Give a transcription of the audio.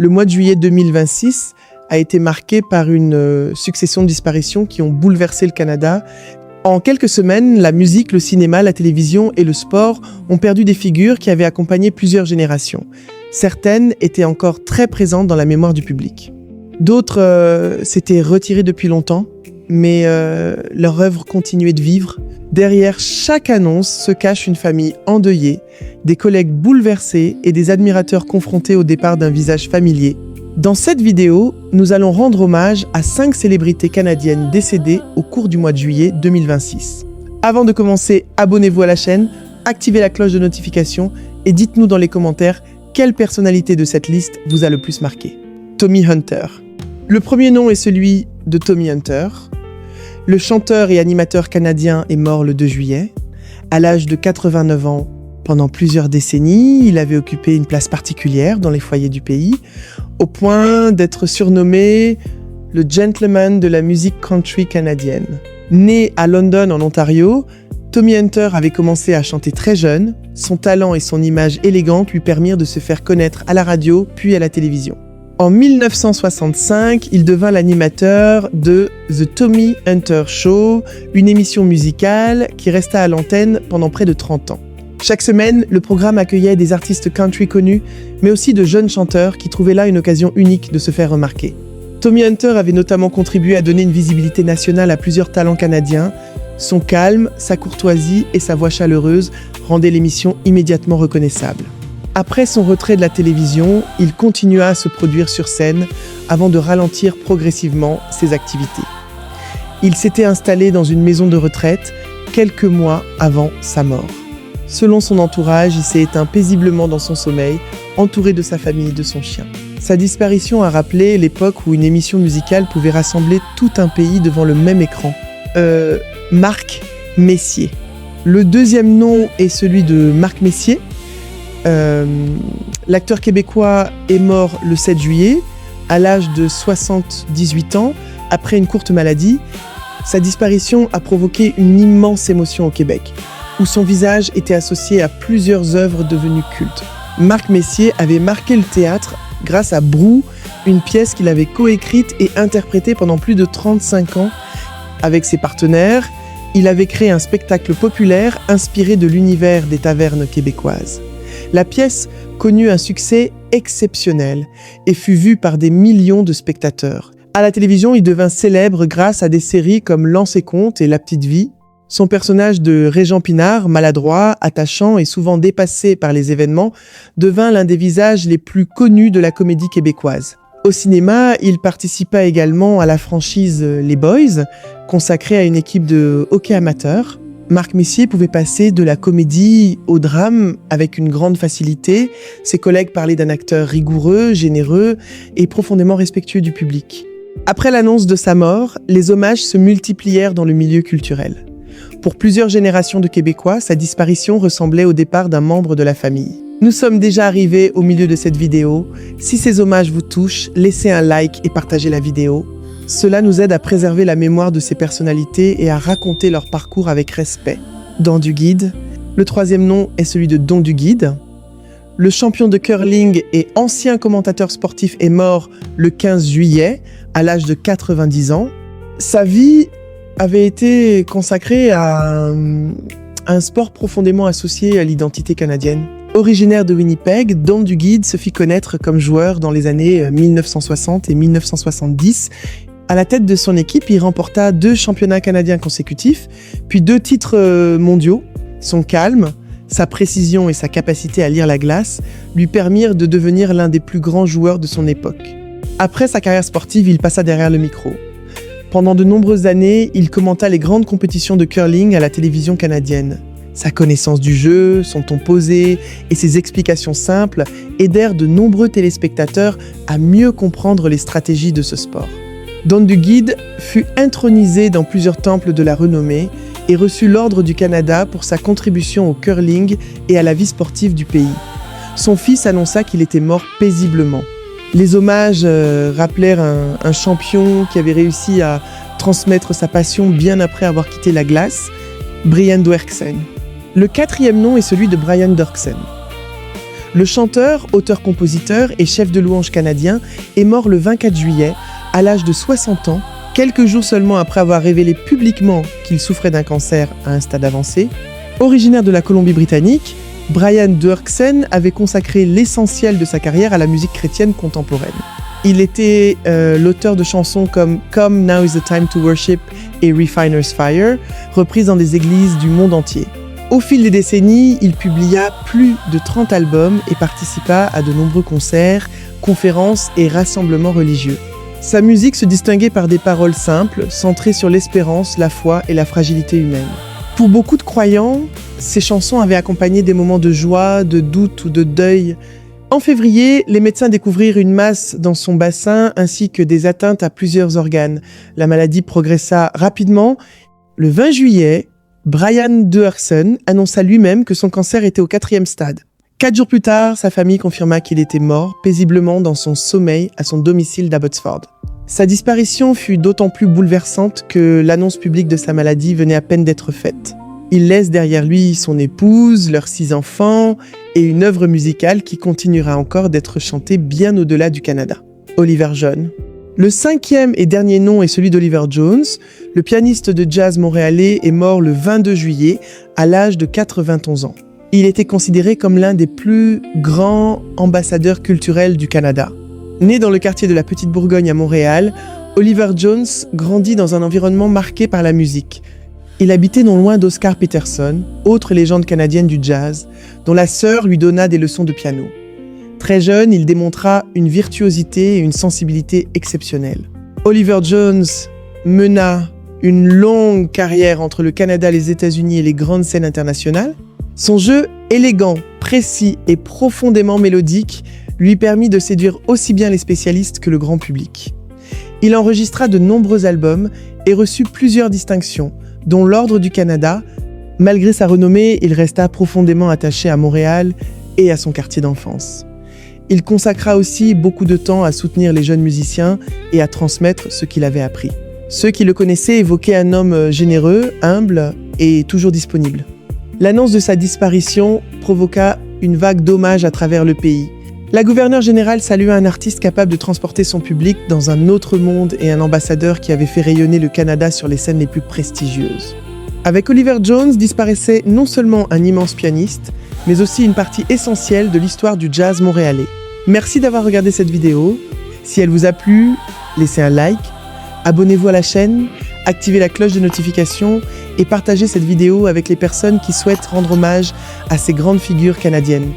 Le mois de juillet 2026 a été marqué par une succession de disparitions qui ont bouleversé le Canada. En quelques semaines, la musique, le cinéma, la télévision et le sport ont perdu des figures qui avaient accompagné plusieurs générations. Certaines étaient encore très présentes dans la mémoire du public. D'autres s'étaient retirées depuis longtemps, mais leur œuvre continuait de vivre. Derrière chaque annonce se cache une famille endeuillée, des collègues bouleversés et des admirateurs confrontés au départ d'un visage familier. Dans cette vidéo, nous allons rendre hommage à 5 célébrités canadiennes décédées au cours du mois de juillet 2026. Avant de commencer, abonnez-vous à la chaîne, activez la cloche de notification et dites-nous dans les commentaires quelle personnalité de cette liste vous a le plus marqué. Tommy Hunter. Le premier nom est celui de Tommy Hunter. Le chanteur et animateur canadien est mort le 2 juillet. À l'âge de 89 ans, pendant plusieurs décennies, il avait occupé une place particulière dans les foyers du pays, au point d'être surnommé le gentleman de la musique country canadienne. Né à London, en Ontario, Tommy Hunter avait commencé à chanter très jeune. Son talent et son image élégante lui permirent de se faire connaître à la radio puis à la télévision. En 1965, il devint l'animateur de The Tommy Hunter Show, une émission musicale qui resta à l'antenne pendant près de 30 ans. Chaque semaine, le programme accueillait des artistes country connus, mais aussi de jeunes chanteurs qui trouvaient là une occasion unique de se faire remarquer. Tommy Hunter avait notamment contribué à donner une visibilité nationale à plusieurs talents canadiens. Son calme, sa courtoisie et sa voix chaleureuse rendaient l'émission immédiatement reconnaissable. Après son retrait de la télévision, il continua à se produire sur scène avant de ralentir progressivement ses activités. Il s'était installé dans une maison de retraite quelques mois avant sa mort. Selon son entourage, il s'est éteint paisiblement dans son sommeil, entouré de sa famille et de son chien. Sa disparition a rappelé l'époque où une émission musicale pouvait rassembler tout un pays devant le même écran. Marc Messier. Le deuxième nom est celui de Marc Messier. L'acteur québécois est mort le 7 juillet, à l'âge de 78 ans, après une courte maladie. Sa disparition a provoqué une immense émotion au Québec, où son visage était associé à plusieurs œuvres devenues cultes. Marc Messier avait marqué le théâtre grâce à Brou, une pièce qu'il avait coécrite et interprétée pendant plus de 35 ans. Avec ses partenaires, il avait créé un spectacle populaire inspiré de l'univers des tavernes québécoises. La pièce connut un succès exceptionnel et fut vue par des millions de spectateurs. À la télévision, il devint célèbre grâce à des séries comme Lance et Compte et La Petite Vie. Son personnage de Régent Pinard, maladroit, attachant et souvent dépassé par les événements, devint l'un des visages les plus connus de la comédie québécoise. Au cinéma, il participa également à la franchise Les Boys, consacrée à une équipe de hockey amateur. Marc Messier pouvait passer de la comédie au drame avec une grande facilité. Ses collègues parlaient d'un acteur rigoureux, généreux et profondément respectueux du public. Après l'annonce de sa mort, les hommages se multiplièrent dans le milieu culturel. Pour plusieurs générations de Québécois, sa disparition ressemblait au départ d'un membre de la famille. Nous sommes déjà arrivés au milieu de cette vidéo. Si ces hommages vous touchent, laissez un like et partagez la vidéo. Cela nous aide à préserver la mémoire de ces personnalités et à raconter leur parcours avec respect. Don Duguid. Le troisième nom est celui de Don Duguid. Le champion de curling et ancien commentateur sportif est mort le 15 juillet, à l'âge de 90 ans. Sa vie avait été consacrée à un sport profondément associé à l'identité canadienne. Originaire de Winnipeg, Don Duguid se fit connaître comme joueur dans les années 1960 et 1970. À la tête de son équipe, il remporta 2 championnats canadiens consécutifs, puis 2 titres mondiaux. Son calme, sa précision et sa capacité à lire la glace lui permirent de devenir l'un des plus grands joueurs de son époque. Après sa carrière sportive, il passa derrière le micro. Pendant de nombreuses années, il commenta les grandes compétitions de curling à la télévision canadienne. Sa connaissance du jeu, son ton posé et ses explications simples aidèrent de nombreux téléspectateurs à mieux comprendre les stratégies de ce sport. Don Duguid fut intronisé dans plusieurs temples de la renommée et reçut l'Ordre du Canada pour sa contribution au curling et à la vie sportive du pays. Son fils annonça qu'il était mort paisiblement. Les hommages rappelèrent un champion qui avait réussi à transmettre sa passion bien après avoir quitté la glace, Brian Doerksen. Le quatrième nom est celui de Brian Doerksen. Le chanteur, auteur-compositeur et chef de louange canadien est mort le 24 juillet, à l'âge de 60 ans, quelques jours seulement après avoir révélé publiquement qu'il souffrait d'un cancer à un stade avancé. Originaire de la Colombie-Britannique, Brian Doerksen avait consacré l'essentiel de sa carrière à la musique chrétienne contemporaine. Il était l'auteur de chansons comme Come Now is the Time to Worship et Refiner's Fire, reprises dans des églises du monde entier. Au fil des décennies, il publia plus de 30 albums et participa à de nombreux concerts, conférences et rassemblements religieux. Sa musique se distinguait par des paroles simples, centrées sur l'espérance, la foi et la fragilité humaine. Pour beaucoup de croyants, ces chansons avaient accompagné des moments de joie, de doute ou de deuil. En février, les médecins découvrirent une masse dans son bassin ainsi que des atteintes à plusieurs organes. La maladie progressa rapidement. Le 20 juillet, Brian Doerksen annonça lui-même que son cancer était au 4e stade. 4 jours plus tard, sa famille confirma qu'il était mort paisiblement dans son sommeil à son domicile d'Abbotsford. Sa disparition fut d'autant plus bouleversante que l'annonce publique de sa maladie venait à peine d'être faite. Il laisse derrière lui son épouse, leurs 6 enfants et une œuvre musicale qui continuera encore d'être chantée bien au-delà du Canada. Oliver John. Le 5e et dernier nom est celui d'Oliver Jones. Le pianiste de jazz montréalais est mort le 22 juillet à l'âge de 91 ans. Il était considéré comme l'un des plus grands ambassadeurs culturels du Canada. Né dans le quartier de la Petite Bourgogne à Montréal, Oliver Jones grandit dans un environnement marqué par la musique. Il habitait non loin d'Oscar Peterson, autre légende canadienne du jazz, dont la sœur lui donna des leçons de piano. Très jeune, il démontra une virtuosité et une sensibilité exceptionnelles. Oliver Jones mena une longue carrière entre le Canada, les États-Unis et les grandes scènes internationales. Son jeu élégant, précis et profondément mélodique lui permit de séduire aussi bien les spécialistes que le grand public. Il enregistra de nombreux albums et reçut plusieurs distinctions, dont l'Ordre du Canada. Malgré sa renommée, il resta profondément attaché à Montréal et à son quartier d'enfance. Il consacra aussi beaucoup de temps à soutenir les jeunes musiciens et à transmettre ce qu'il avait appris. Ceux qui le connaissaient évoquaient un homme généreux, humble et toujours disponible. L'annonce de sa disparition provoqua une vague d'hommages à travers le pays. La gouverneure générale salua un artiste capable de transporter son public dans un autre monde et un ambassadeur qui avait fait rayonner le Canada sur les scènes les plus prestigieuses. Avec Oliver Jones disparaissait non seulement un immense pianiste, mais aussi une partie essentielle de l'histoire du jazz montréalais. Merci d'avoir regardé cette vidéo. Si elle vous a plu, laissez un like, abonnez-vous à la chaîne, activez la cloche de notification et partagez cette vidéo avec les personnes qui souhaitent rendre hommage à ces grandes figures canadiennes.